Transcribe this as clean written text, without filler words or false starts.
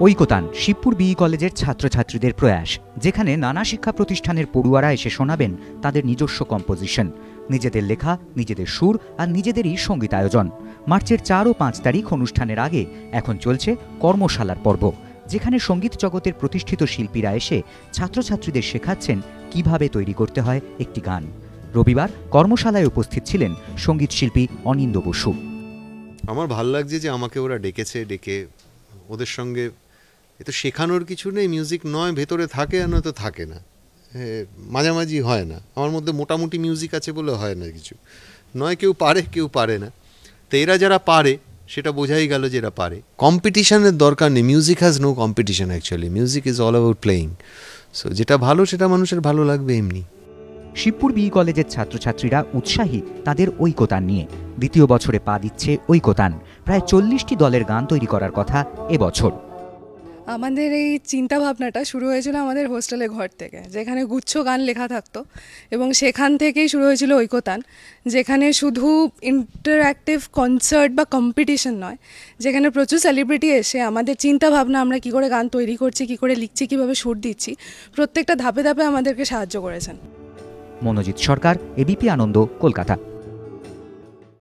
ঐকতান Shibpur BE কলেজের ছাত্রছাত্রীদের প্রয়াস, যেখানে নানা শিক্ষা প্রতিষ্ঠানের পড়ুয়ারা এসে শোনাবেন তাদের নিজস্ব কম্পোজিশন, নিজেদের লেখা, নিজেদের সুর আর নিজেদেরই সঙ্গীতায়োজন। মার্চের 4 ও 5 তারিখ অনুষ্ঠানের আগে এখন চলছে কর্মশালার পর্ব, যেখানে সঙ্গীত জগতের প্রতিষ্ঠিত শিল্পীরা এসে ছাত্রছাত্রীদের শেখাচ্ছেন কিভাবে তৈরি করতে হয় একটি গান। রবিবার কর্মশালায় উপস্থিত ছিলেন সঙ্গীত শিল্পী অনিন্দ বসু। আমার ভালো লাগছে যে আমাকে ওরা ডেকে ওদের সঙ্গে এ তো শেখানোর কিছু নেই, মিউজিক নয় ভেতরে থাকে আর নয়তো থাকে না, মাঝামাঝি হয় না। আমার মধ্যে মোটামুটি মিউজিক আছে বলে হয় না কিছু, নয় কেউ পারে কেউ পারে না। তো এরা যারা পারে সেটা বোঝাই গেল যে এরা পারে। কম্পিটিশনের দরকার নেই, music has no competition actually, music is all about playing. So যেটা ভালো সেটা মানুষের ভালো লাগবে এমনি। শিবপুর বিই কলেজের ছাত্রছাত্রীরা উৎসাহী তাদের ঐকতান নিয়ে। দ্বিতীয় বছরে পা দিচ্ছে ঐকতান। প্রায় 40টি দলের গান তৈরি করার কথা এবছর। আমাদের এই চিন্তা ভাবনাটা শুরু হয়েছিল আমাদের হোস্টেলে ঘর থেকে, যেখানে গুচ্ছ গান লেখা থাকতো, এবং সেখান থেকেই শুরু হয়েছিল ঐকতান, যেখানে শুধু ইন্টারঅ্যাক্টিভ কনসার্ট বা কম্পিটিশন নয়, যেখানে প্রচুর সেলিব্রিটি এসে আমাদের চিন্তা ভাবনা, আমরা কী করে গান তৈরি করছি, কী করে লিখছি, কীভাবে সুর দিচ্ছি, প্রত্যেকটা ধাপে ধাপে আমাদেরকে সাহায্য করেছেন। মনোজিৎ সরকার, এবিপি আনন্দ, কলকাতা।